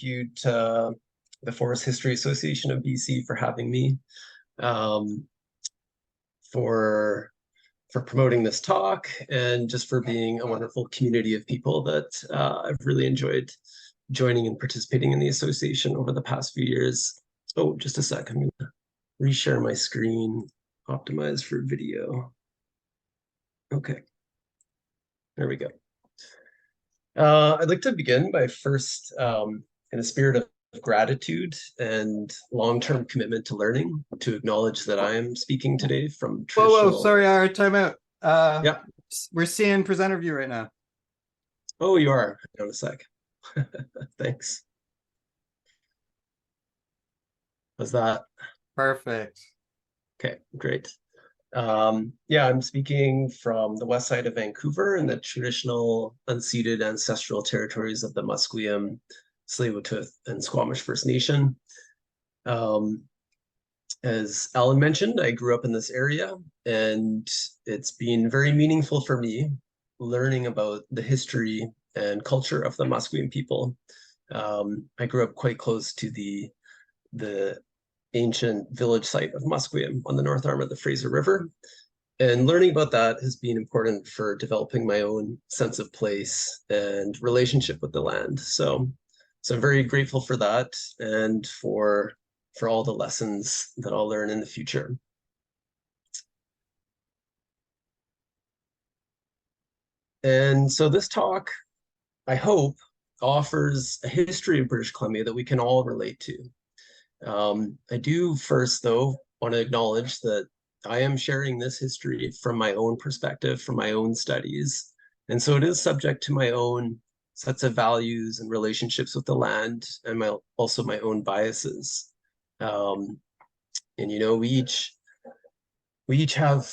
you to the Forest History Association of BC for having me, um, for promoting this talk, and just for being a wonderful community of people that I've really enjoyed joining and participating in the association over the past few years. Oh, just a sec. I'm going to reshare my screen, optimize for video. Okay, there we go. I'd like to begin by first, in a spirit of gratitude and long-term commitment to learning, to acknowledge that I am speaking today from traditional... Whoa, sorry, Ira, time out. Yeah. We're seeing presenter view right now. Oh, you are? Hang on a sec. Thanks. Was that? Perfect. Okay, great. Yeah, I'm speaking from the west side of Vancouver in the traditional unceded ancestral territories of the Musqueam, Tsleil-Waututh, and Squamish First Nation. As Alan mentioned, I grew up in this area, and it's been very meaningful for me learning about the history and culture of the Musqueam people. I grew up quite close to the ancient village site of Musqueam on the north arm of the Fraser River. And learning about that has been important for developing my own sense of place and relationship with the land. So I'm very grateful for that, and for all the lessons that I'll learn in the future. And so this talk, I hope, offers a history of British Columbia that we can all relate to. I do first, though, want to acknowledge that I am sharing this history from my own perspective, from my own studies. And so it is subject to my own sets of values and relationships with the land, and also my own biases. And, you know, we each have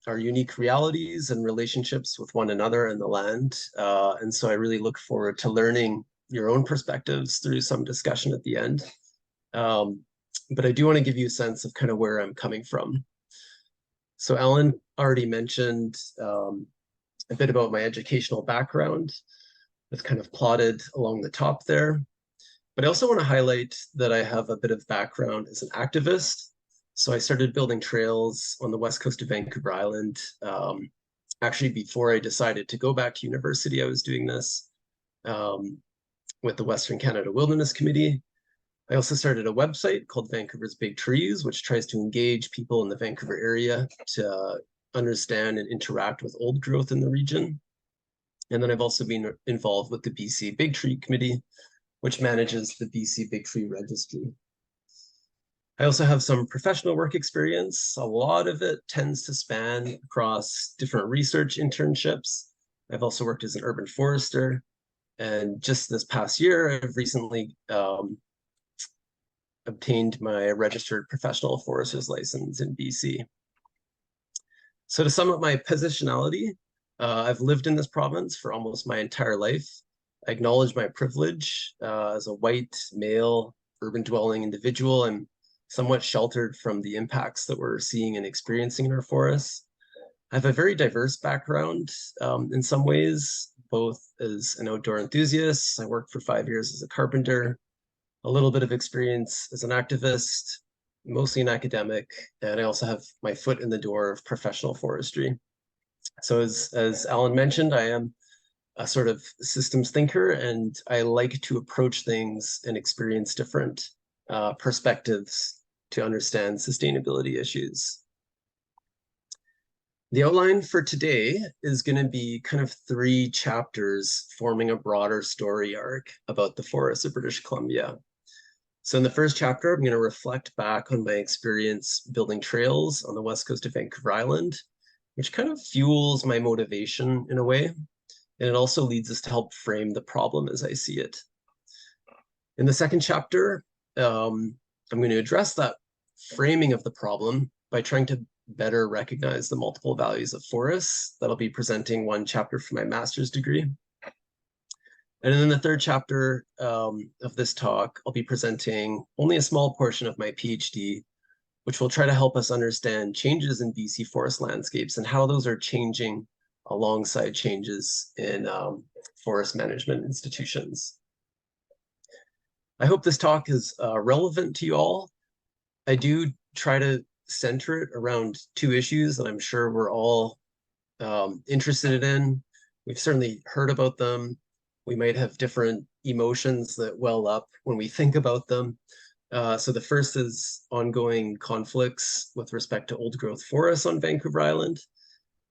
our unique realities and relationships with one another and the land. And so I really look forward to learning your own perspectives through some discussion at the end. But I do want to give you a sense of kind of where I'm coming from. So Alan already mentioned a bit about my educational background. That's kind of plotted along the top there. But I also want to highlight that I have a bit of background as an activist. So I started building trails on the west coast of Vancouver Island. Actually, before I decided to go back to university, I was doing this with the Western Canada Wilderness Committee. I also started a website called Vancouver's Big Trees, which tries to engage people in the Vancouver area to understand and interact with old growth in the region. And then I've also been involved with the BC Big Tree Committee, which manages the BC Big Tree Registry. I also have some professional work experience. A lot of it tends to span across different research internships. I've also worked as an urban forester. And just this past year, I've recently obtained my registered professional forester's license in BC. So to sum up my positionality, I've lived in this province for almost my entire life. I acknowledge my privilege as a white, male, urban dwelling individual. I'm somewhat sheltered from the impacts that we're seeing and experiencing in our forests. I have a very diverse background in some ways, both as an outdoor enthusiast. I worked for 5 years as a carpenter, a little bit of experience as an activist, mostly an academic, and I also have my foot in the door of professional forestry. So as Alan mentioned, I am a sort of systems thinker, and I like to approach things and experience different perspectives to understand sustainability issues. The outline for today is going to be kind of 3 chapters forming a broader story arc about the forests of British Columbia. So in the first chapter, I'm going to reflect back on my experience building trails on the west coast of Vancouver Island, which kind of fuels my motivation in a way. And it also leads us to help frame the problem as I see it. In the second chapter, I'm going to address that framing of the problem by trying to better recognize the multiple values of forests. That'll be presenting 1 chapter for my master's degree. And then in the third chapter of this talk, I'll be presenting only a small portion of my PhD, which will try to help us understand changes in BC forest landscapes and how those are changing alongside changes in forest management institutions. I hope this talk is relevant to you all. I do try to center it around two issues that I'm sure we're all interested in. We've certainly heard about them. We might have different emotions that well up when we think about them. So the first is ongoing conflicts with respect to old growth forests on Vancouver Island.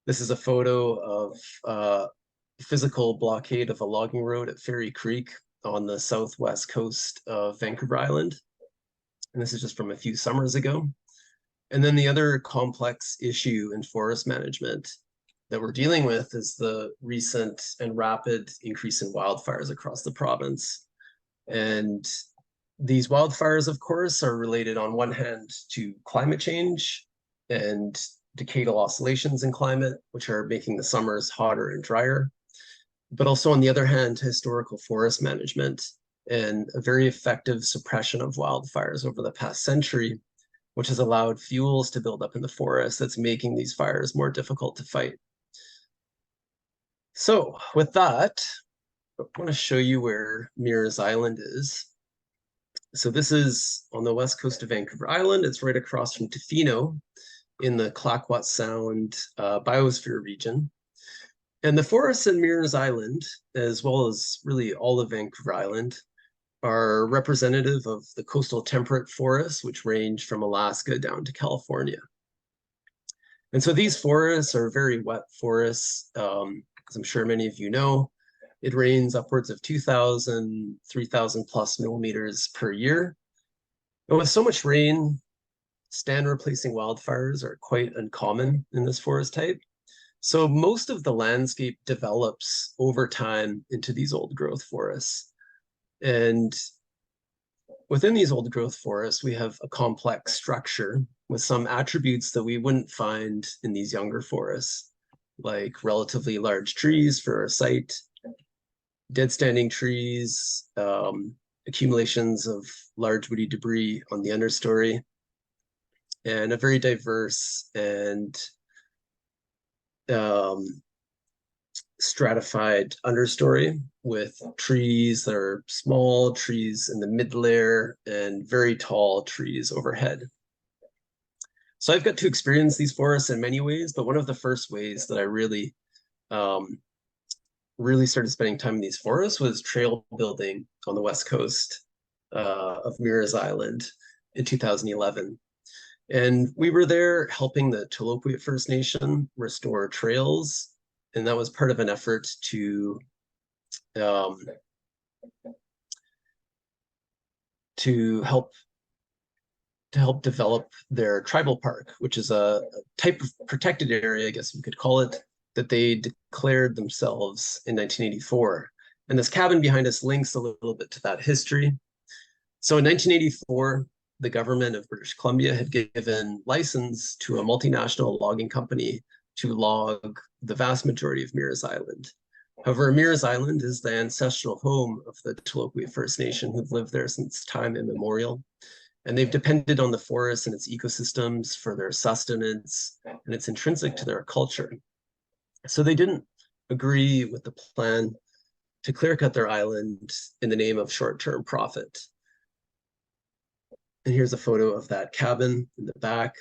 This is a photo of physical blockade of a logging road at Fairy Creek on the southwest coast of Vancouver Island. And this is just from a few summers ago. And then the other complex issue in forest management that we're dealing with is the recent and rapid increase in wildfires across the province. And these wildfires, of course, are related on one hand to climate change and decadal oscillations in climate, which are making the summers hotter and drier, but also on the other hand, historical forest management and a very effective suppression of wildfires over the past century, which has allowed fuels to build up in the forest that's making these fires more difficult to fight. So with that, I want to show you where Meares Island is. So this is on the west coast of Vancouver Island. It's right across from Tofino in the Clayoquot Sound biosphere region. And the forests in Meares Island, as well as really all of Vancouver Island, are representative of the coastal temperate forests, which range from Alaska down to California. And so these forests are very wet forests, as I'm sure many of you know. It rains upwards of 2,000, 3,000 plus millimeters per year. And with so much rain, stand replacing wildfires are quite uncommon in this forest type. So most of the landscape develops over time into these old growth forests. And within these old growth forests, we have a complex structure with some attributes that we wouldn't find in these younger forests, like relatively large trees for our site, dead standing trees, accumulations of large woody debris on the understory, and a very diverse and stratified understory with trees that are small, trees in the mid layer, and very tall trees overhead. So I've got to experience these forests in many ways, but one of the first ways that I really started spending time in these forests was trail building on the west coast of Meares Island in 2011. And we were there helping the Tloquit First Nation restore trails. And that was part of an effort to help develop their tribal park, which is a type of protected area, I guess we could call it, that they declared themselves in 1984. And this cabin behind us links a little bit to that history. So in 1984, the government of British Columbia had given license to a multinational logging company to log the vast majority of Meares Island. However, Meares Island is the ancestral home of the Tloquit First Nation who've lived there since time immemorial. And they've depended on the forest and its ecosystems for their sustenance, and it's intrinsic to their culture. So they didn't agree with the plan to clear cut their island in the name of short-term profit. And here's a photo of that cabin in the back.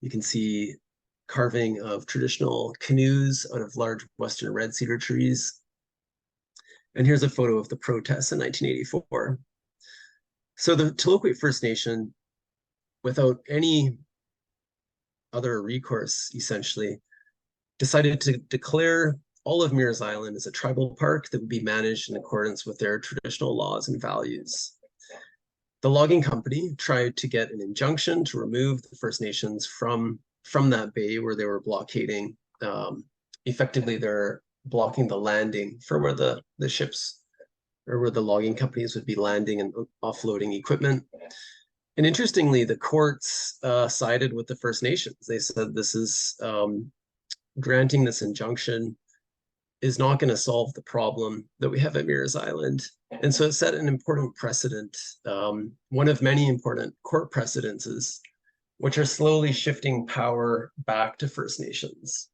You can see carving of traditional canoes out of large Western red cedar trees. And here's a photo of the protests in 1984. So the Tloquit First Nation, without any other recourse, essentially, decided to declare all of Meares Island as a tribal park that would be managed in accordance with their traditional laws and values. The logging company tried to get an injunction to remove the First Nations from that bay where they were blockading. Effectively, they're blocking the landing for where the ships or where the logging companies would be landing and offloading equipment. And interestingly, the courts sided with the First Nations. They said this is granting this injunction is not going to solve the problem that we have at Meares Island. And so it set an important precedent, one of many important court precedences, which are slowly shifting power back to First Nations.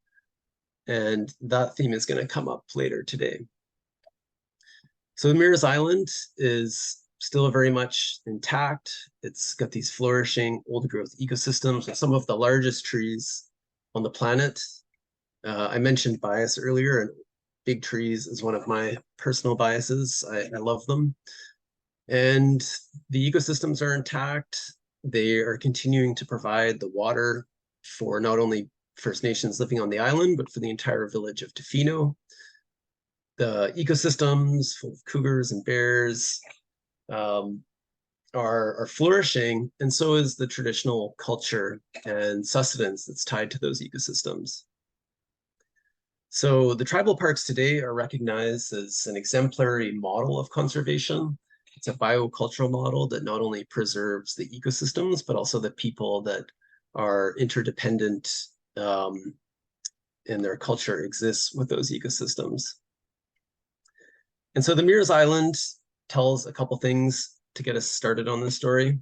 And that theme is going to come up later today. So Meares Island is still very much intact. It's got these flourishing old growth ecosystems with some of the largest trees on the planet. I mentioned bias earlier, and big trees is one of my personal biases. I love them. And the ecosystems are intact. They are continuing to provide the water for not only First Nations living on the island, but for the entire village of Tofino. The ecosystems full of cougars and bears are flourishing, and so is the traditional culture and sustenance that's tied to those ecosystems. So the tribal parks today are recognized as an exemplary model of conservation. It's a biocultural model that not only preserves the ecosystems, but also the people that are interdependent and their culture exists with those ecosystems. And so the Mears Island tells a couple things to get us started on this story.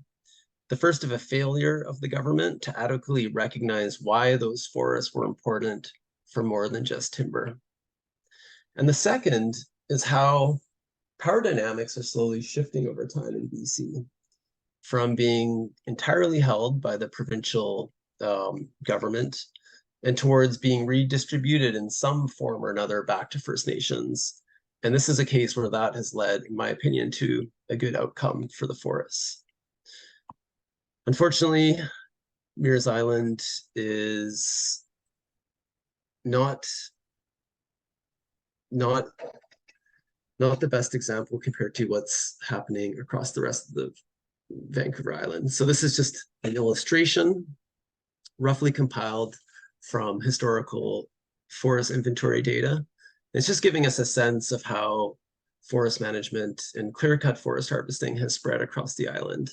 The first of a failure of the government to adequately recognize why those forests were important for more than just timber. And the second is how power dynamics are slowly shifting over time in BC from being entirely held by the provincial government and towards being redistributed in some form or another back to First Nations. And this is a case where that has led, in my opinion, to a good outcome for the forests. Unfortunately, Mears Island is not the best example compared to what's happening across the rest of the Vancouver Island. So this is just an illustration, roughly compiled from historical forest inventory data. It's just giving us a sense of how forest management and clear-cut forest harvesting has spread across the island.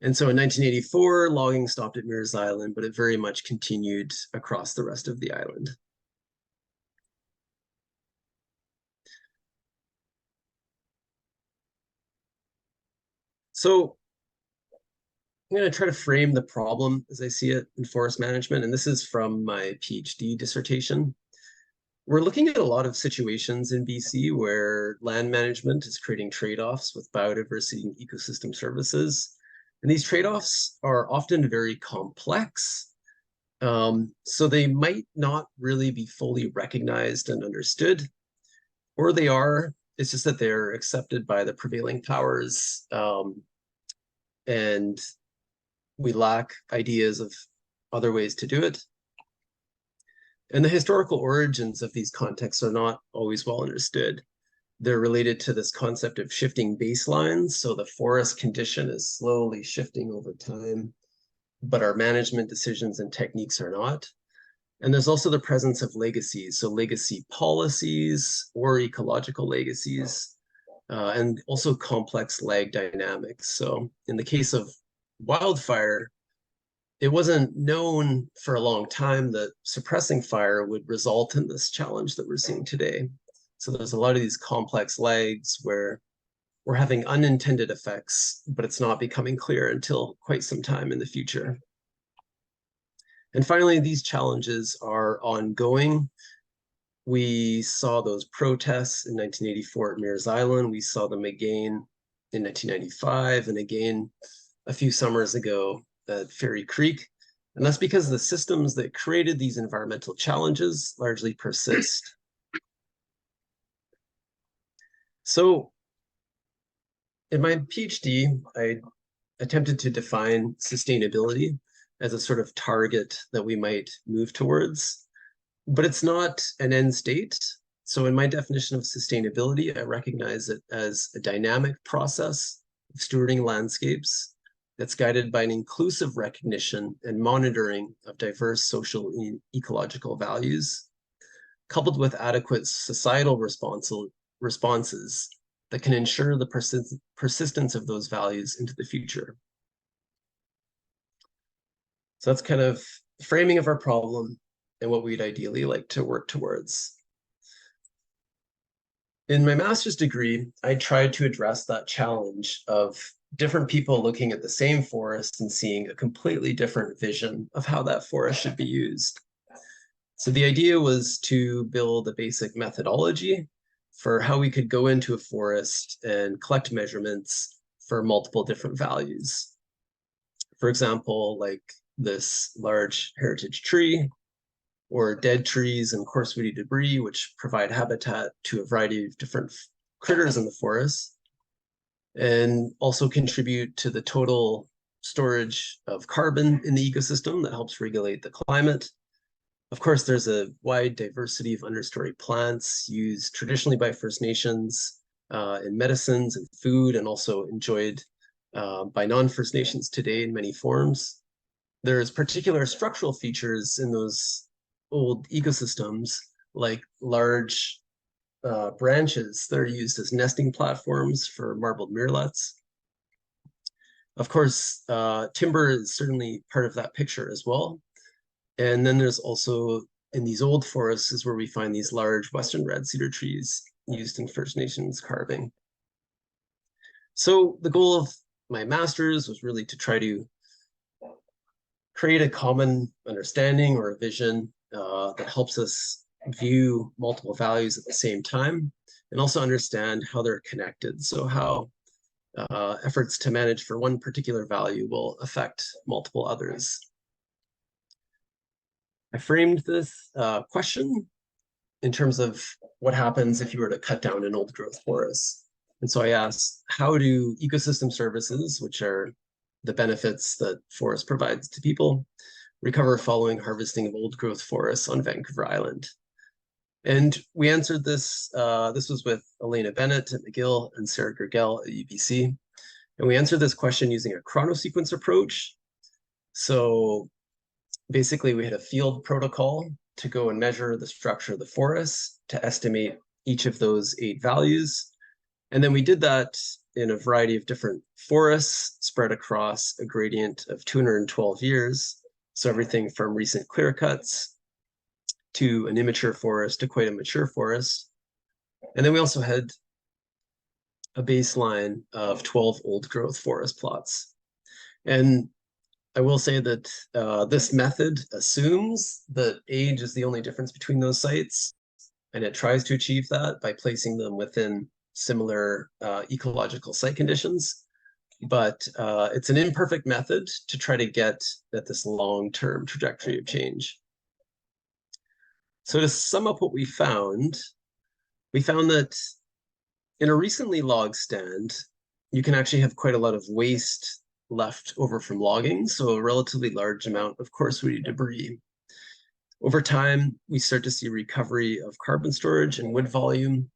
And so in 1984, logging stopped at Mears Island, but it very much continued across the rest of the island. So I'm going to try to frame the problem as I see it in forest management, and this is from my PhD dissertation. We're looking at a lot of situations in BC where land management is creating trade-offs with biodiversity and ecosystem services. And these trade-offs are often very complex. So they might not really be fully recognized and understood, or they are, it's just that they're accepted by the prevailing powers, and we lack ideas of other ways to do it. And the historical origins of these contexts are not always well understood. They're related to this concept of shifting baselines. So the forest condition is slowly shifting over time, but our management decisions and techniques are not. And there's also the presence of legacies. So legacy policies or ecological legacies, and also complex lag dynamics. So in the case of wildfire, it wasn't known for a long time that suppressing fire would result in this challenge that we're seeing today. So there's a lot of these complex lags where we're having unintended effects, but it's not becoming clear until quite some time in the future. And finally, these challenges are ongoing. We saw those protests in 1984 at Mears Island. We saw them again in 1995 and again a few summers ago at Fairy Creek. And that's because the systems that created these environmental challenges largely persist. So in my PhD, I attempted to define sustainability as a sort of target that we might move towards, but it's not an end state. So in my definition of sustainability, I recognize it as a dynamic process of stewarding landscapes that's guided by an inclusive recognition and monitoring of diverse social and ecological values, coupled with adequate societal responses that can ensure the persistence of those values into the future. So that's kind of framing of our problem and what we'd ideally like to work towards. In my master's degree, I tried to address that challenge of different people looking at the same forest and seeing a completely different vision of how that forest should be used. So the idea was to build a basic methodology for how we could go into a forest and collect measurements for multiple different values. For example, like this large heritage tree, or dead trees and coarse woody debris, which provide habitat to a variety of different critters in the forest, and also contribute to the total storage of carbon in the ecosystem that helps regulate the climate. Of course, there's a wide diversity of understory plants used traditionally by First Nations in medicines and food, and also enjoyed by non-First Nations today in many forms. There's particular structural features in those old ecosystems, like large branches that are used as nesting platforms for marbled murrelets. Of course, timber is certainly part of that picture as well. And then there's also, in these old forests, is where we find these large Western red cedar trees used in First Nations carving. So the goal of my master's was really to try to create a common understanding or a vision that helps us view multiple values at the same time, and also understand how they're connected. So how efforts to manage for one particular value will affect multiple others. I framed this question in terms of what happens if you were to cut down an old growth forest. And so I asked, how do ecosystem services, which are the benefits that forest provides to people, recover following harvesting of old growth forests on Vancouver Island? And we answered this, this was with Elena Bennett at McGill and Sarah Gergel at UBC. And we answered this question using a chronosequence approach. So basically we had a field protocol to go and measure the structure of the forest to estimate each of those 8 values. And then we did that in a variety of different forests spread across a gradient of 212 years. So everything from recent clear cuts to an immature forest to quite a mature forest. And then we also had a baseline of 12 old growth forest plots. And I will say that this method assumes that age is the only difference between those sites, and it tries to achieve that by placing them within similar ecological site conditions. But it's an imperfect method to try to get at this long-term trajectory of change. So to sum up what we found that in a recently logged stand, you can actually have quite a lot of waste left over from logging, so a relatively large amount of coarse woody debris. Over time, we start to see recovery of carbon storage and wood volume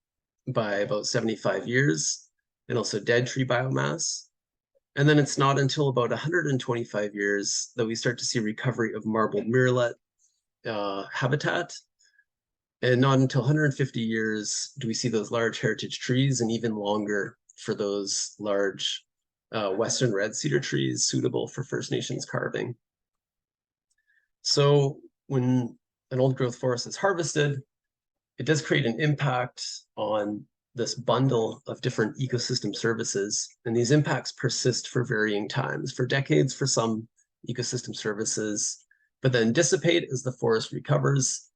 by about 75 years, and also dead tree biomass. And then it's not until about 125 years that we start to see recovery of marbled murrelet habitat. And not until 150 years do we see those large heritage trees, and even longer for those large Western red cedar trees suitable for First Nations carving. So when an old growth forest is harvested, it does create an impact on this bundle of different ecosystem services. And these impacts persist for varying times, for decades for some ecosystem services, but then dissipate as the forest recovers,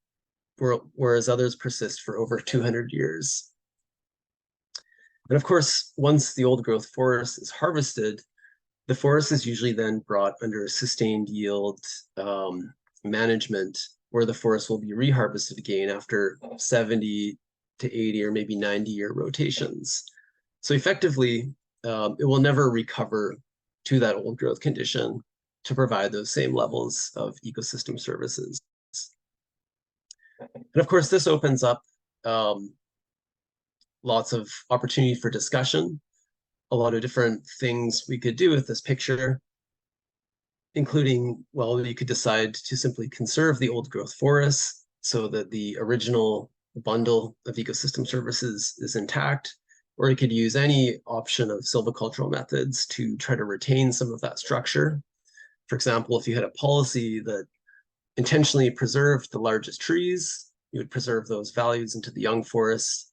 whereas others persist for over 200 years. And of course, once the old growth forest is harvested, the forest is usually then brought under a sustained yield management, where the forest will be reharvested again after 70 to 80 or maybe 90-year rotations. So effectively, it will never recover to that old growth condition to provide those same levels of ecosystem services. And of course, this opens up lots of opportunity for discussion, a lot of different things we could do with this picture, including, well, you could decide to simply conserve the old growth forests so that the original bundle of ecosystem services is intact, or you could use any option of silvicultural methods to try to retain some of that structure. For example, if you had a policy that intentionally preserved the largest trees, you would preserve those values into the young forests.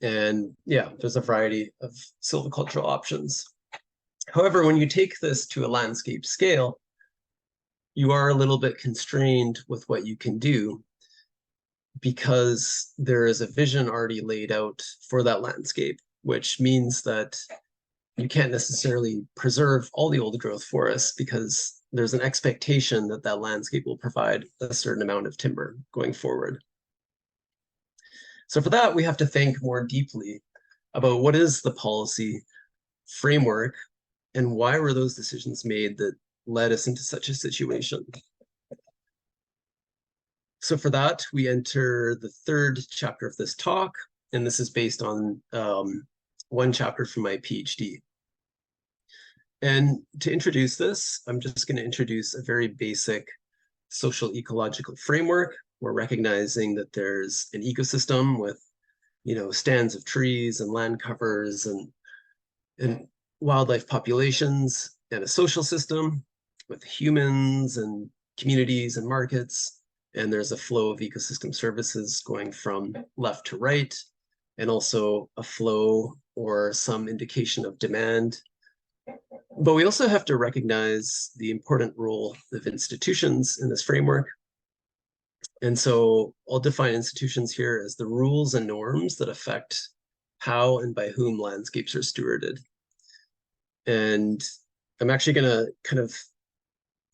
And yeah, there's a variety of silvicultural options. However, when you take this to a landscape scale, you are a little bit constrained with what you can do, because there is a vision already laid out for that landscape, which means that you can't necessarily preserve all the old growth forests because there's an expectation that that landscape will provide a certain amount of timber going forward. So for that, we have to think more deeply about what is the policy framework and why were those decisions made that led us into such a situation. So for that, we enter the third chapter of this talk, and this is based on one chapter from my PhD. And to introduce this, I'm just going to introduce a very basic social ecological framework. We're recognizing that there's an ecosystem with, stands of trees and land covers and wildlife populations, and a social system with humans and communities and markets. And there's a flow of ecosystem services going from left to right, and also a flow or some indication of demand. But we also have to recognize the important role of institutions in this framework. And so I'll define institutions here as the rules and norms that affect how and by whom landscapes are stewarded. And I'm actually going to kind of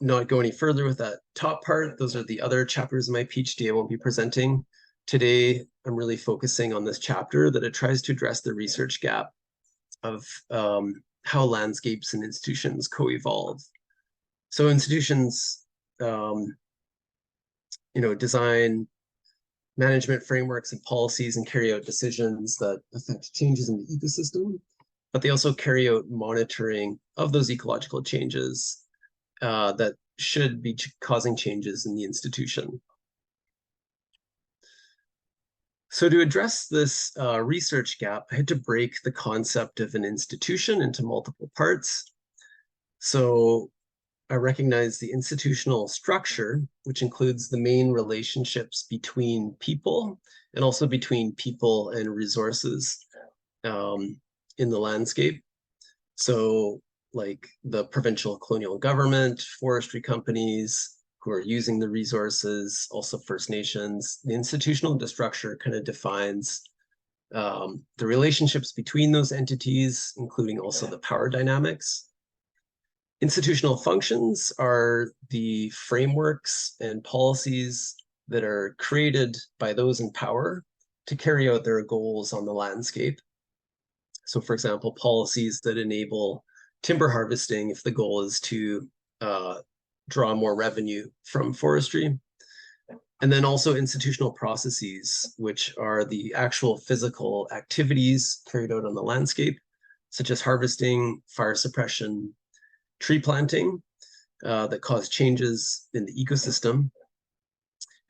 not go any further with that top part. Those are the other chapters of my PhD I won't be presenting. Today, I'm really focusing on this chapter that it tries to address the research gap of how landscapes and institutions co-evolve. So institutions, design management frameworks and policies and carry out decisions that affect changes in the ecosystem, but they also carry out monitoring of those ecological changes that should be causing changes in the institution. So to address this research gap, I had to break the concept of an institution into multiple parts. So I recognize the institutional structure, which includes the main relationships between people and also between people and resources in the landscape. So like the provincial colonial government, forestry companies who are using the resources, also First Nations. The institutional structure kind of defines the relationships between those entities, including also the power dynamics. Institutional functions are the frameworks and policies that are created by those in power to carry out their goals on the landscape. So for example, policies that enable timber harvesting if the goal is to draw more revenue from forestry. And then also institutional processes, which are the actual physical activities carried out on the landscape, such as harvesting, fire suppression, tree planting, that cause changes in the ecosystem.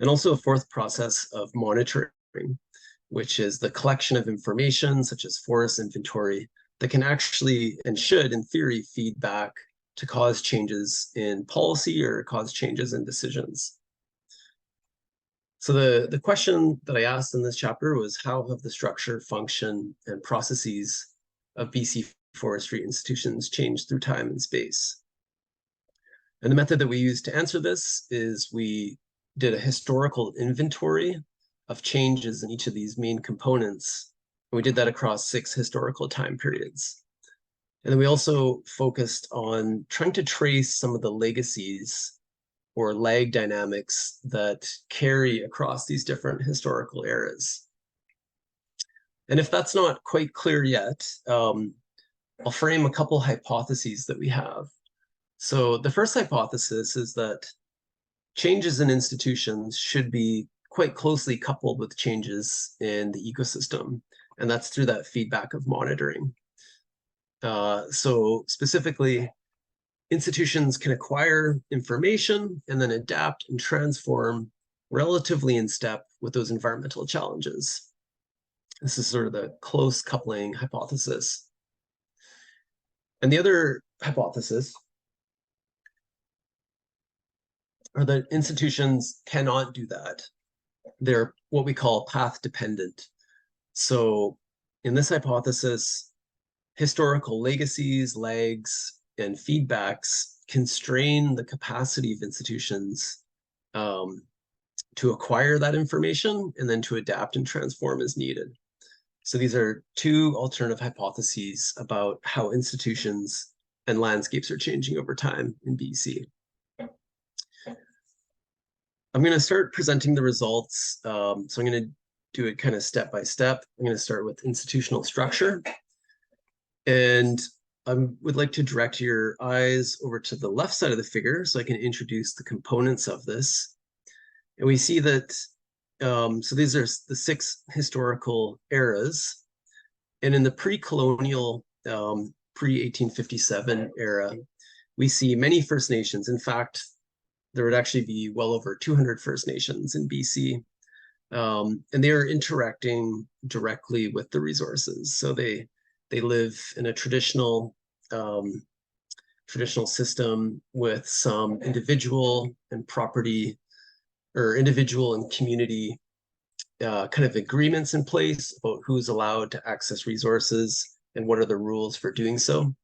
And also a fourth process of monitoring, which is the collection of information, such as forest inventory, that can actually and should, in theory, feed back to cause changes in policy or cause changes in decisions. So the question that I asked in this chapter was, how have the structure, function, and processes of BC forestry institutions changed through time and space? And the method that we used to answer this is we did a historical inventory of changes in each of these main components. And we did that across 6 historical time periods. And then we also focused on trying to trace some of the legacies or lag dynamics that carry across these different historical eras. And if that's not quite clear yet, I'll frame a couple hypotheses that we have. So the first hypothesis is that changes in institutions should be quite closely coupled with changes in the ecosystem, and that's through that feedback of monitoring. So specifically, institutions can acquire information and then adapt and transform relatively in step with those environmental challenges. This is sort of the close coupling hypothesis. And the other hypothesis are that institutions cannot do that. They're what we call path dependent. So in this hypothesis, historical legacies, lags, and feedbacks constrain the capacity of institutions to acquire that information and then to adapt and transform as needed. So these are two alternative hypotheses about how institutions and landscapes are changing over time in BC. I'm going to start presenting the results. So I'm going to do it kind of step by step. I'm going to start with institutional structure. And I would like to direct your eyes over to the left side of the figure so I can introduce the components of this. And we see that, so these are the 6 historical eras. And in the pre-colonial, pre-1857 era, we see many First Nations. In fact, there would actually be well over 200 First Nations in BC. And they are interacting directly with the resources. So they live in a traditional system with some individual and property, or individual and community kind of agreements in place about who's allowed to access resources and what are the rules for doing so.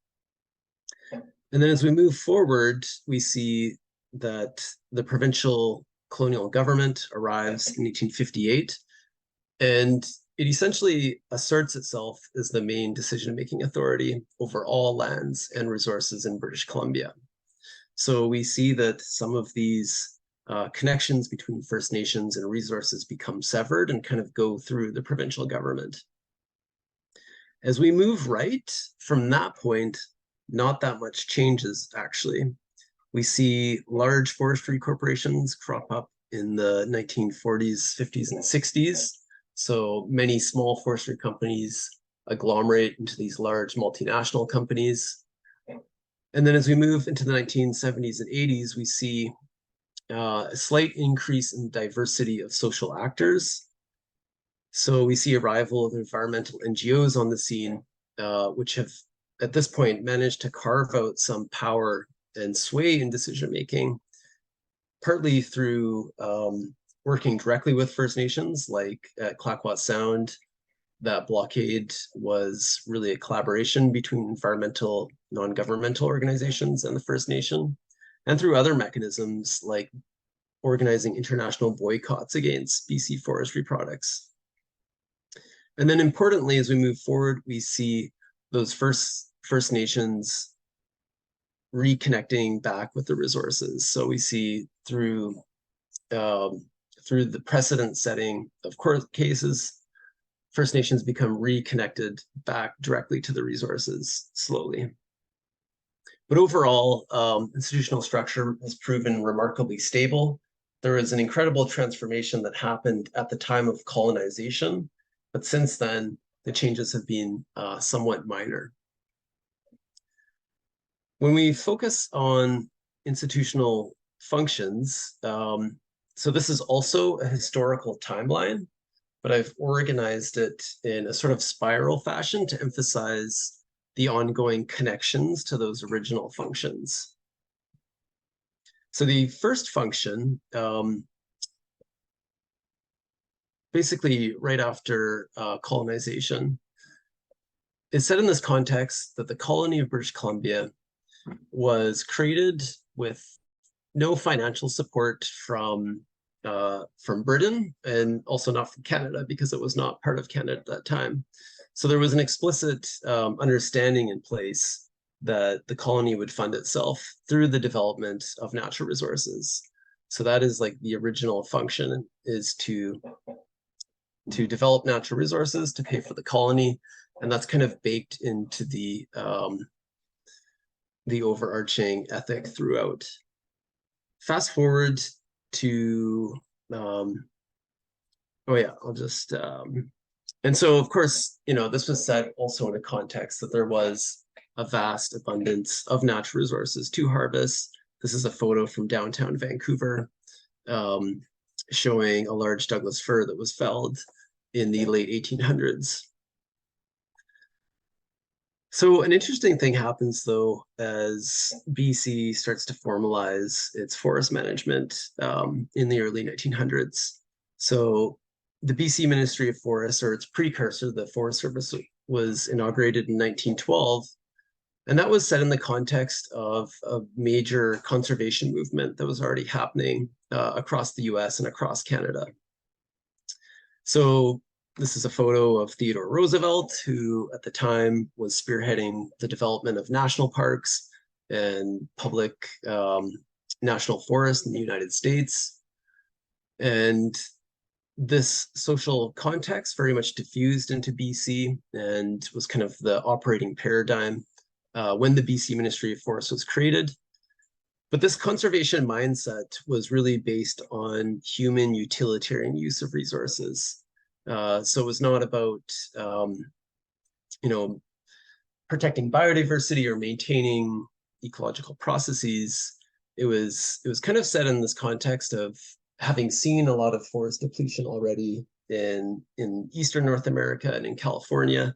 And then as we move forward, we see that the provincial colonial government arrives in 1858, and it essentially asserts itself as the main decision-making authority over all lands and resources in British Columbia. So we see that some of these connections between First Nations and resources become severed and kind of go through the provincial government. As we move right from that point, not that much changes, actually. We see large forestry corporations crop up in the 1940s, 50s, and 60s. So many small forestry companies agglomerate into these large multinational companies. And then as we move into the 1970s and 80s, we see a slight increase in diversity of social actors. So we see arrival of environmental NGOs on the scene, which have at this point managed to carve out some power and sway in decision-making, partly through working directly with First Nations, like at Clayoquot Sound. That blockade was really a collaboration between environmental, non-governmental organizations and the First Nation, and through other mechanisms like organizing international boycotts against BC forestry products. And then importantly, as we move forward, we see those First Nations reconnecting back with the resources. So we see through the precedent setting of court cases, First Nations become reconnected back directly to the resources slowly. But overall, institutional structure has proven remarkably stable. There was an incredible transformation that happened at the time of colonization, but since then, the changes have been somewhat minor. When we focus on institutional functions, so this is also a historical timeline, but I've organized it in a sort of spiral fashion to emphasize the ongoing connections to those original functions. So the first function, basically right after colonization, is set in this context that the colony of British Columbia was created with no financial support from Britain, and also not from Canada, because it was not part of Canada at that time. So there was an explicit understanding in place that the colony would fund itself through the development of natural resources. So that is like the original function, is to develop natural resources to pay for the colony, and that's kind of baked into the overarching ethic throughout. Fast forward to, oh yeah, I'll just, and so of course, this was said also in a context that there was a vast abundance of natural resources to harvest. This is a photo from downtown Vancouver, showing a large Douglas fir that was felled in the late 1800s. So an interesting thing happens, though, as BC starts to formalize its forest management in the early 1900s. So the BC Ministry of Forests, or its precursor, the Forest Service, was inaugurated in 1912. And that was set in the context of a major conservation movement that was already happening across the US and across Canada. So this is a photo of Theodore Roosevelt, who at the time was spearheading the development of national parks and public national forests in the United States. And this social context very much diffused into BC and was kind of the operating paradigm when the BC Ministry of Forests was created. But this conservation mindset was really based on human utilitarian use of resources. So it was not about, protecting biodiversity or maintaining ecological processes. It was kind of set in this context of having seen a lot of forest depletion already in Eastern North America and in California.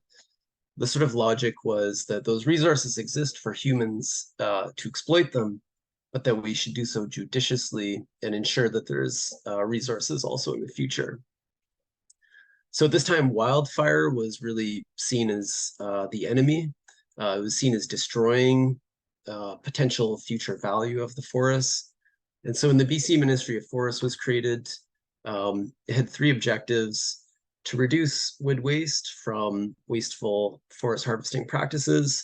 The sort of logic was that those resources exist for humans to exploit them, but that we should do so judiciously and ensure that there's resources also in the future. So at this time, wildfire was really seen as the enemy. It was seen as destroying potential future value of the forests. And so when the BC Ministry of Forests was created, it had three objectives: to reduce wood waste from wasteful forest harvesting practices,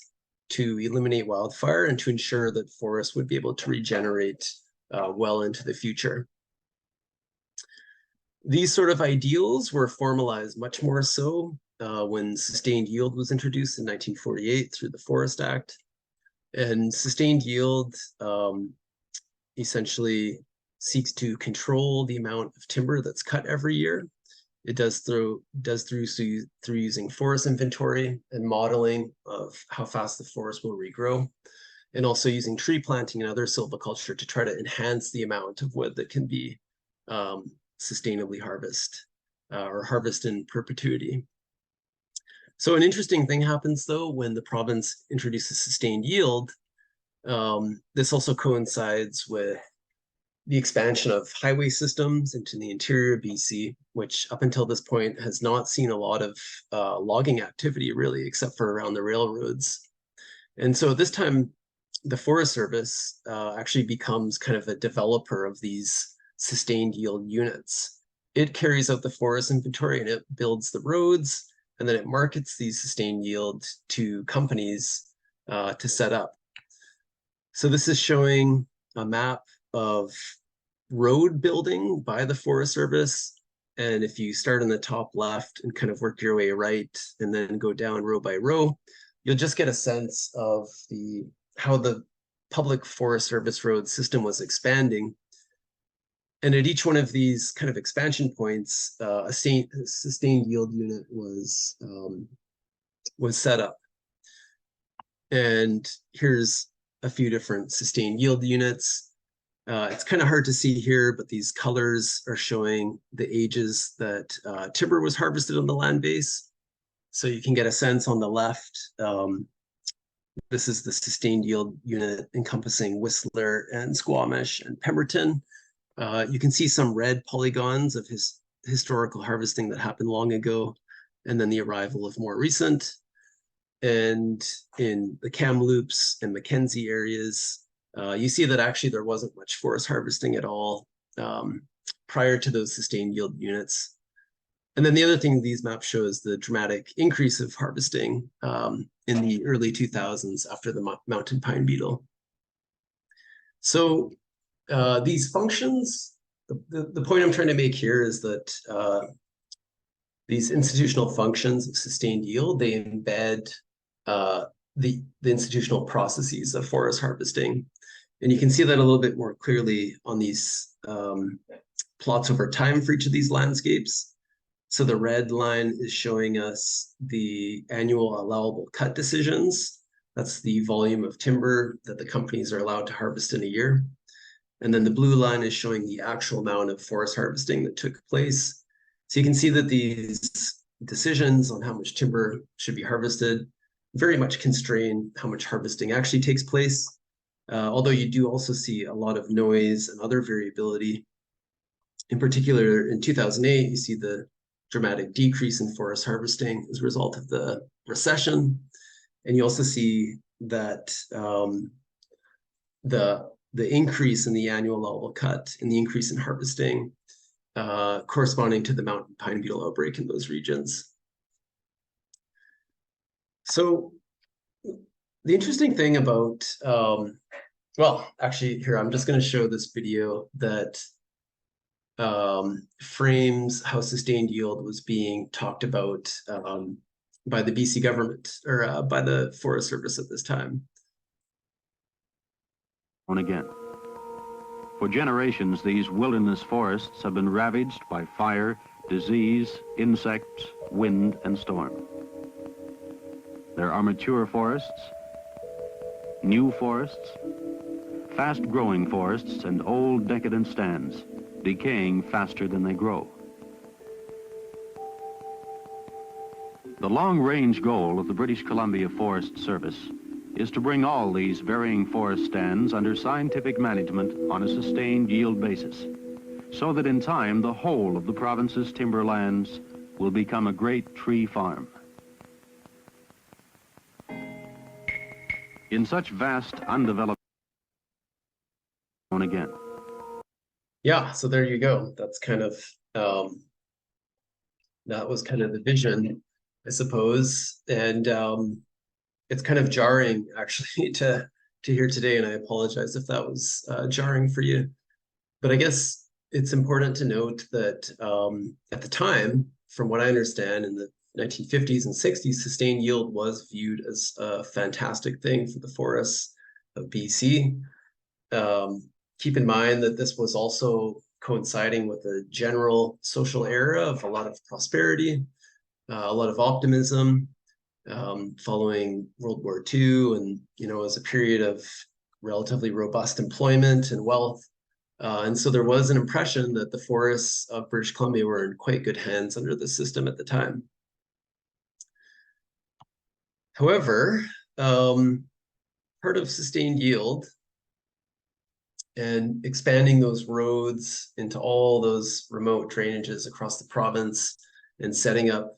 to eliminate wildfire, and to ensure that forests would be able to regenerate well into the future. These sort of ideals were formalized much more so when sustained yield was introduced in 1948 through the Forest Act. And sustained yield essentially seeks to control the amount of timber that's cut every year. It does through using forest inventory and modeling of how fast the forest will regrow, and also using tree planting and other silviculture to try to enhance the amount of wood that can be sustainably harvest or harvest in perpetuity. So an interesting thing happens though when the province introduces sustained yield. This also coincides with the expansion of highway systems into the interior of BC, which up until this point has not seen a lot of logging activity really, except for around the railroads. And so at this time, the Forest Service actually becomes kind of a developer of these sustained yield units. It carries out the forest inventory and it builds the roads, and then it markets these sustained yield to companies to set up. So this is showing a map of road building by the Forest Service. And if you start on the top left and kind of work your way right and then go down row by row, you'll just get a sense of how the public Forest Service road system was expanding. And at each one of these kind of expansion points, a sustained yield unit was set up. And here's a few different sustained yield units. It's kind of hard to see here, but these colors are showing the ages that timber was harvested on the land base. So you can get a sense on the left. This is the sustained yield unit encompassing Whistler and Squamish and Pemberton. You can see some red polygons of historical harvesting that happened long ago, and then the arrival of more recent. And in the Kamloops and Mackenzie areas, you see that actually there wasn't much forest harvesting at all prior to those sustained yield units. And then the other thing these maps show is the dramatic increase of harvesting in the early 2000s after the mountain pine beetle. So these functions, the point I'm trying to make here is that these institutional functions of sustained yield, they embed the institutional processes of forest harvesting. And you can see that a little bit more clearly on these plots over time for each of these landscapes. So the red line is showing us the annual allowable cut decisions. That's the volume of timber that the companies are allowed to harvest in a year. And then the blue line is showing the actual amount of forest harvesting that took place. So you can see that these decisions on how much timber should be harvested very much constrain how much harvesting actually takes place. Although you do also see a lot of noise and other variability. In particular, in 2008, you see the dramatic decrease in forest harvesting as a result of the recession. And you also see that the increase in the annual level cut and the increase in harvesting corresponding to the mountain pine beetle outbreak in those regions. So the interesting thing about, well, actually here, I'm just going to show this video that frames how sustained yield was being talked about by the BC government or by the Forest Service at this time. And again. For generations, these wilderness forests have been ravaged by fire, disease, insects, wind, and storm. There are mature forests, new forests, fast-growing forests, and old decadent stands, decaying faster than they grow. The long-range goal of the British Columbia Forest Service is to bring all these varying forest stands under scientific management on a sustained yield basis, so that in time the whole of the province's timberlands will become a great tree farm. In such vast, undeveloped again. Yeah, so there you go. That's kind of that was kind of the vision, I suppose, and it's kind of jarring actually to hear today, and I apologize if that was jarring for you. But I guess it's important to note that at the time, from what I understand, in the 1950s and 60s, sustained yield was viewed as a fantastic thing for the forests of BC. Keep in mind that this was also coinciding with a general social era of a lot of prosperity, a lot of optimism, following World War II, and as a period of relatively robust employment and wealth. And so there was an impression that the forests of British Columbia were in quite good hands under the system at the time. However, part of sustained yield and expanding those roads into all those remote drainages across the province and setting up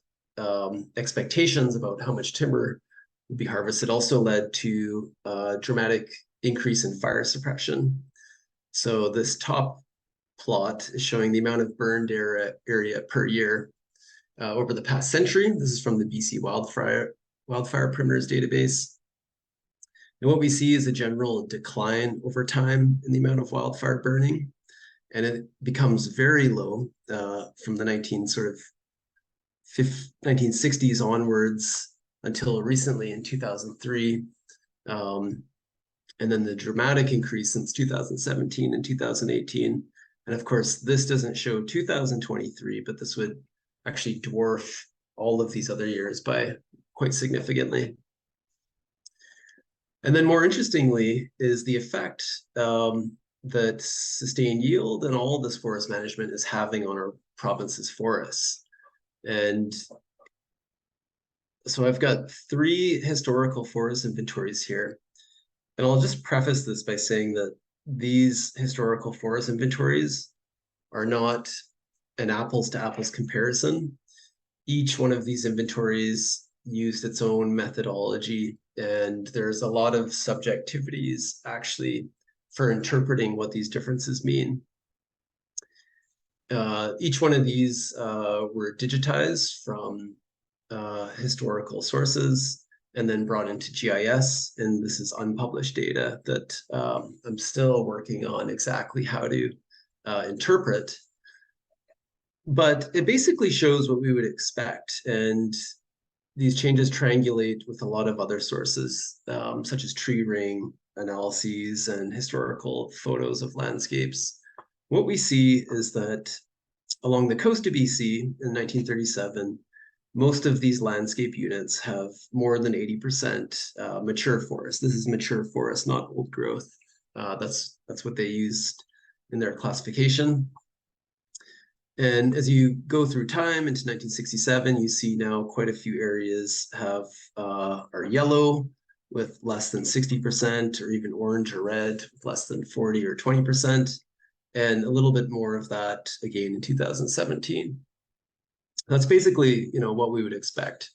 expectations about how much timber would be harvested also led to a dramatic increase in fire suppression. So this top plot is showing the amount of burned area per year over the past century. This is from the BC Wildfire Perimeters database. And what we see is a general decline over time in the amount of wildfire burning, and it becomes very low from the 1960s onwards until recently in 2003. And then the dramatic increase since 2017 and 2018. And of course, this doesn't show 2023, but this would actually dwarf all of these other years by quite significantly. And then more interestingly is the effect that sustained yield and all this forest management is having on our province's forests. And so I've got 3 historical forest inventories here. And I'll just preface this by saying that these historical forest inventories are not an apples to apples comparison. Each one of these inventories used its own methodology, and there's a lot of subjectivities actually for interpreting what these differences mean. Each one of these were digitized from historical sources and then brought into GIS, and this is unpublished data that I'm still working on exactly how to interpret. But it basically shows what we would expect, and these changes triangulate with a lot of other sources, such as tree ring analyses and historical photos of landscapes. What we see is that along the coast of BC in 1937, most of these landscape units have more than 80% mature forest. This is mature forest, not old growth. That's what they used in their classification. And as you go through time into 1967, you see now quite a few areas are yellow with less than 60%, or even orange or red with less than 40 or 20%, and a little bit more of that again in 2017. That's basically, what we would expect.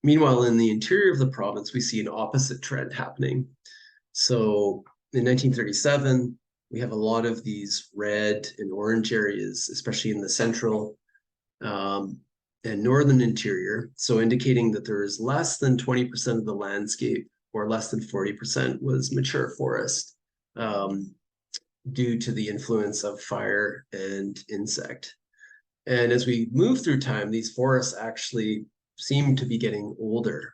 Meanwhile, in the interior of the province, we see an opposite trend happening. So in 1937, we have a lot of these red and orange areas, especially in the central and northern interior. So indicating that there is less than 20% of the landscape, or less than 40% was mature forest, due to the influence of fire and insect. And as we move through time, these forests actually seem to be getting older,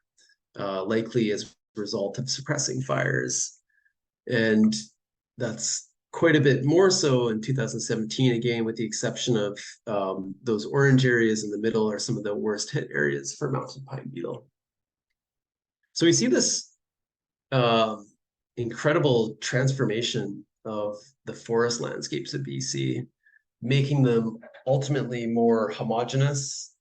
likely as a result of suppressing fires. And that's quite a bit more so in 2017, again, with the exception of those orange areas in the middle are some of the worst hit areas for mountain pine beetle. So we see this incredible transformation of the forest landscapes of BC, making them ultimately more homogeneous.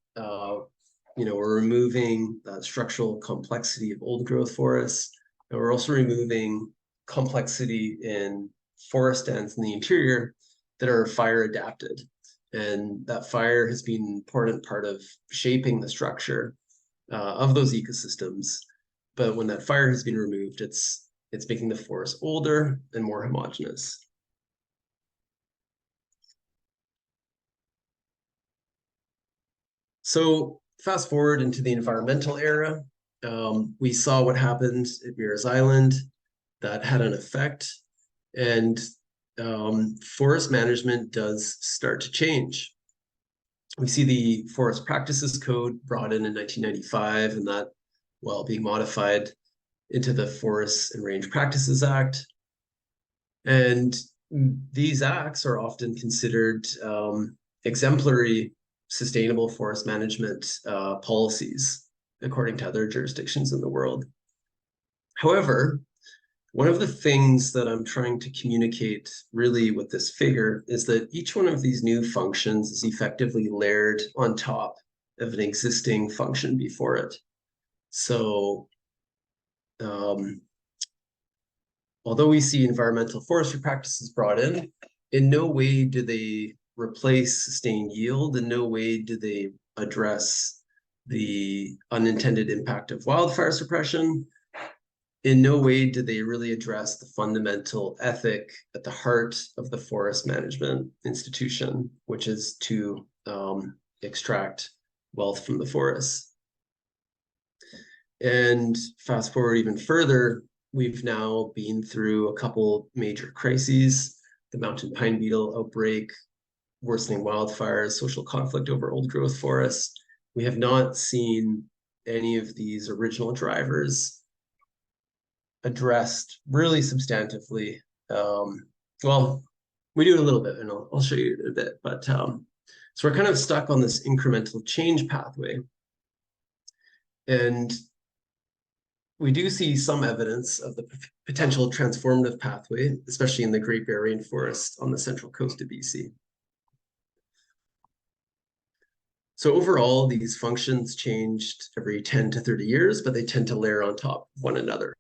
We're removing structural complexity of old growth forests, and we're also removing complexity in forest stands in the interior that are fire adapted. And that fire has been an important part of shaping the structure of those ecosystems. But when that fire has been removed, it's making the forest older and more homogeneous. So fast forward into the environmental era, we saw what happened at Meares Island. That had an effect, and forest management does start to change. We see the Forest Practices Code brought in 1995, and that, well, being modified into the Forests and Range Practices Act. And these acts are often considered exemplary sustainable forest management policies, according to other jurisdictions in the world. However, one of the things that I'm trying to communicate really with this figure is that each one of these new functions is effectively layered on top of an existing function before it. So although we see environmental forestry practices brought in no way do they replace sustained yield. In no way do they address the unintended impact of wildfire suppression. In no way do they really address the fundamental ethic at the heart of the forest management institution, which is to extract wealth from the forests. And fast forward even further, we've now been through a couple major crises: the mountain pine beetle outbreak, worsening wildfires, social conflict over old growth forests. We have not seen any of these original drivers addressed really substantively. Well, we do it a little bit, and I'll show you a bit, but so we're kind of stuck on this incremental change pathway. And we do see some evidence of the potential transformative pathway, especially in the Great Bear Rainforest on the central coast of BC. So overall, these functions changed every 10 to 30 years, but they tend to layer on top of one another.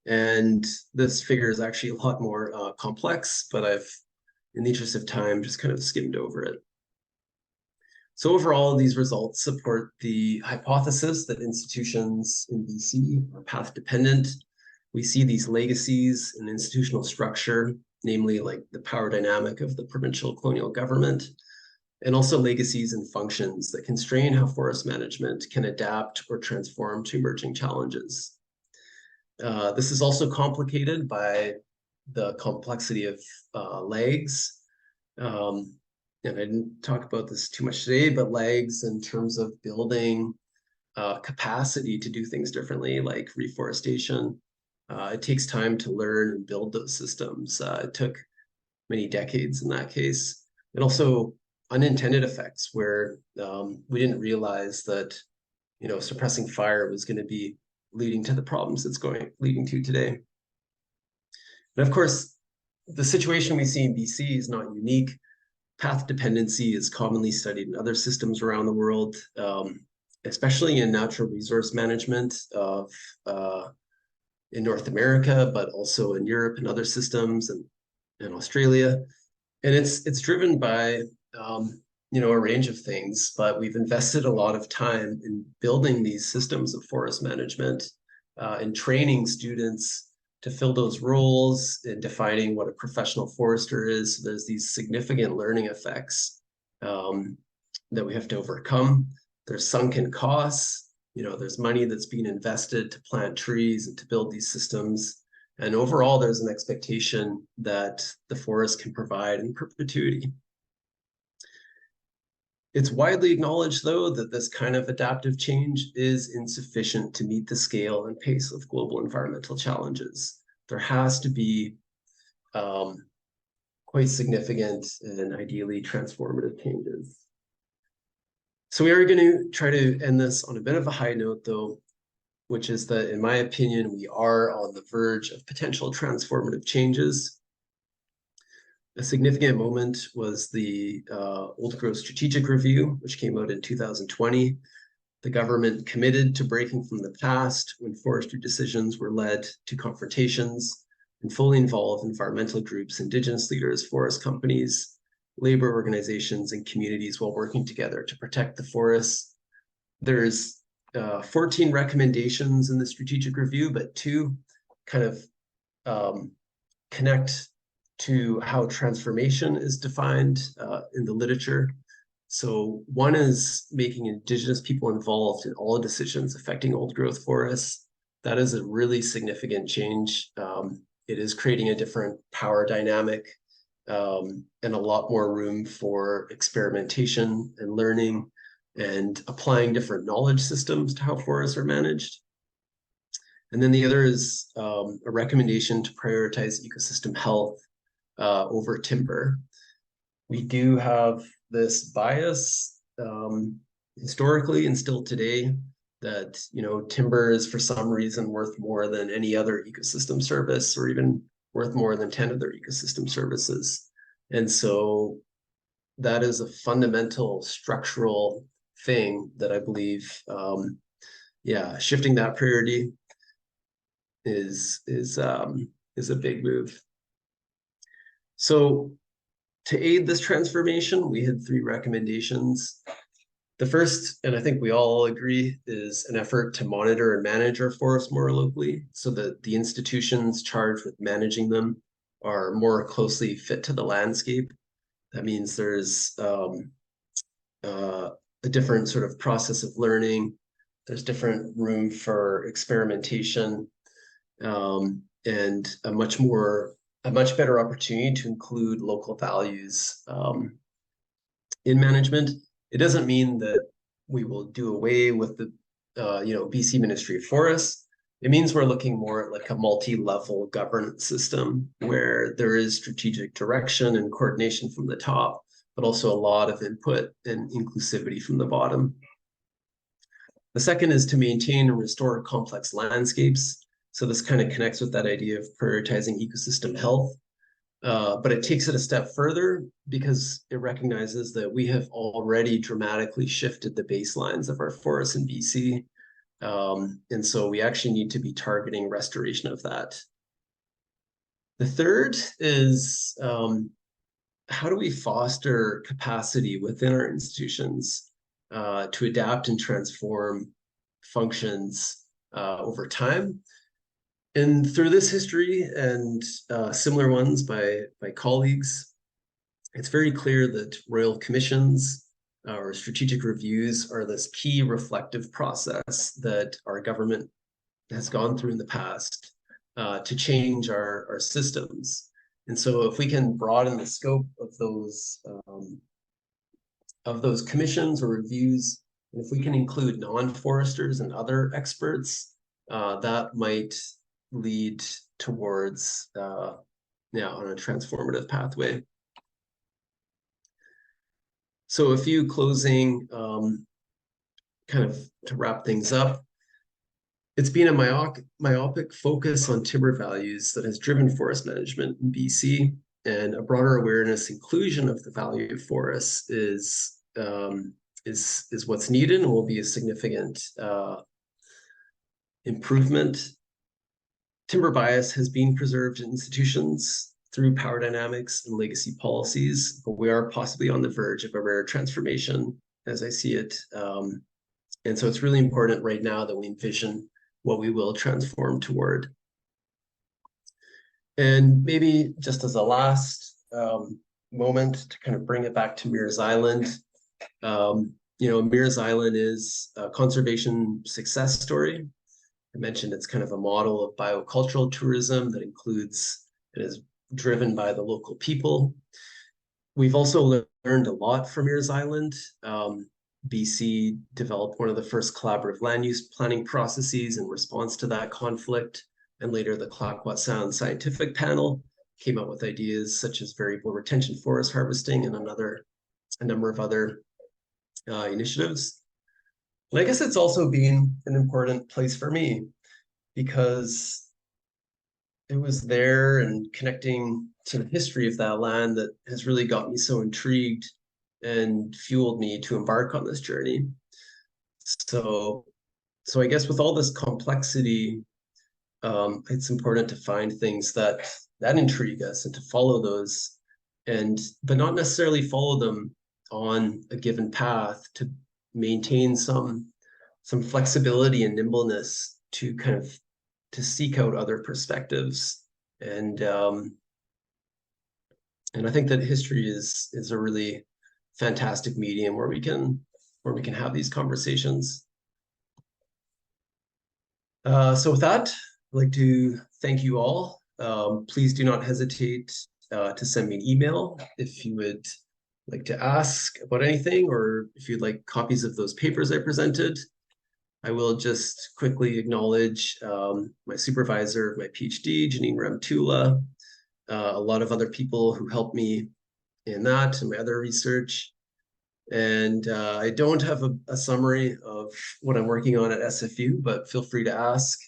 And this figure is actually a lot more complex, but I've, in the interest of time, just kind of skimmed over it. So overall, these results support the hypothesis that institutions in BC are path dependent. We see these legacies in institutional structure, namely like the power dynamic of the provincial colonial government, and also legacies and functions that constrain how forest management can adapt or transform to emerging challenges. This is also complicated by the complexity of lags. And I didn't talk about this too much today, but lags in terms of building capacity to do things differently, like reforestation. It takes time to learn and build those systems. It took many decades in that case. And also unintended effects where we didn't realize that, suppressing fire was going to be leading to the problems it's leading to today. And of course, the situation we see in BC is not unique. Path dependency is commonly studied in other systems around the world, especially in natural resource management in North America, but also in Europe and other systems, and in Australia. And it's driven by a range of things, but we've invested a lot of time in building these systems of forest management, and training students to fill those roles and defining what a professional forester is. So there's these significant learning effects that we have to overcome. There's sunken costs. There's money that's being invested to plant trees and to build these systems. And overall, there's an expectation that the forest can provide in perpetuity. It's widely acknowledged, though, that this kind of adaptive change is insufficient to meet the scale and pace of global environmental challenges. There has to be quite significant and ideally transformative changes. So we are going to try to end this on a bit of a high note, though, which is that, in my opinion, we are on the verge of potential transformative changes. A significant moment was the Old Growth Strategic Review, which came out in 2020. The government committed to breaking from the past when forestry decisions were led to confrontations and fully involve environmental groups, Indigenous leaders, forest companies, labor organizations, and communities while working together to protect the forests. There's 14 recommendations in the strategic review, but 2 kind of connect to how transformation is defined in the literature. So one is making Indigenous people involved in all decisions affecting old growth forests. That is a really significant change. It is creating a different power dynamic and a lot more room for experimentation and learning and applying different knowledge systems to how forests are managed. And then the other is a recommendation to prioritize ecosystem health over timber. We do have this bias historically and still today that timber is for some reason worth more than any other ecosystem service, or even worth more than 10 other ecosystem services. And so that is a fundamental structural thing that I believe shifting that priority is a big move. So to aid this transformation, we had 3 recommendations. The first, and I think we all agree, is an effort to monitor and manage our forests more locally so that the institutions charged with managing them are more closely fit to the landscape. That means there's a different sort of process of learning. There's different room for experimentation, and a much better opportunity to include local values in management. It doesn't mean that we will do away with the BC Ministry of Forests. It means we're looking more at like a multi-level governance system where there is strategic direction and coordination from the top, but also a lot of input and inclusivity from the bottom. The second is to maintain and restore complex landscapes. So this kind of connects with that idea of prioritizing ecosystem health. But it takes it a step further because it recognizes that we have already dramatically shifted the baselines of our forests in BC. And so we actually need to be targeting restoration of that. The third is how do we foster capacity within our institutions to adapt and transform functions over time? And through this history and similar ones by colleagues, it's very clear that royal commissions or strategic reviews are this key reflective process that our government has gone through in the past to change our systems. And so if we can broaden the scope of those commissions or reviews, and if we can include non-foresters and other experts, that might lead towards on a transformative pathway. So a few closing kind of to wrap things up. It's been a myopic focus on timber values that has driven forest management in BC, and a broader awareness inclusion of the value of forests is what's needed and will be a significant improvement. Timber bias has been preserved in institutions through power dynamics and legacy policies, but we are possibly on the verge of a rare transformation as I see it. And so it's really important right now that we envision what we will transform toward. And maybe just as a last moment to kind of bring it back to Mears Island, Mears Island is a conservation success story. I mentioned it's kind of a model of biocultural tourism that includes and is driven by the local people. We've also learned a lot from Mears Island. BC developed one of the first collaborative land use planning processes in response to that conflict. And later the Clayoquot Sound Scientific Panel came up with ideas such as variable retention forest harvesting and a number of other initiatives. And I guess it's also been an important place for me because it was there and connecting to the history of that land that has really got me so intrigued and fueled me to embark on this journey. So I guess with all this complexity, it's important to find things that intrigue us and to follow those, but not necessarily follow them on a given path, to maintain some flexibility and nimbleness to kind of to seek out other perspectives. And I think that history is a really fantastic medium where we can have these conversations. So with that, I'd like to thank you all. Please do not hesitate to send me an email if you would like to ask about anything, or if you'd like copies of those papers I presented. I will just quickly acknowledge my supervisor of my PhD, Janine Ramtula, a lot of other people who helped me in that and my other research. And I don't have a summary of what I'm working on at SFU, but feel free to ask.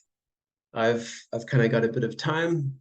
I've kind of got a bit of time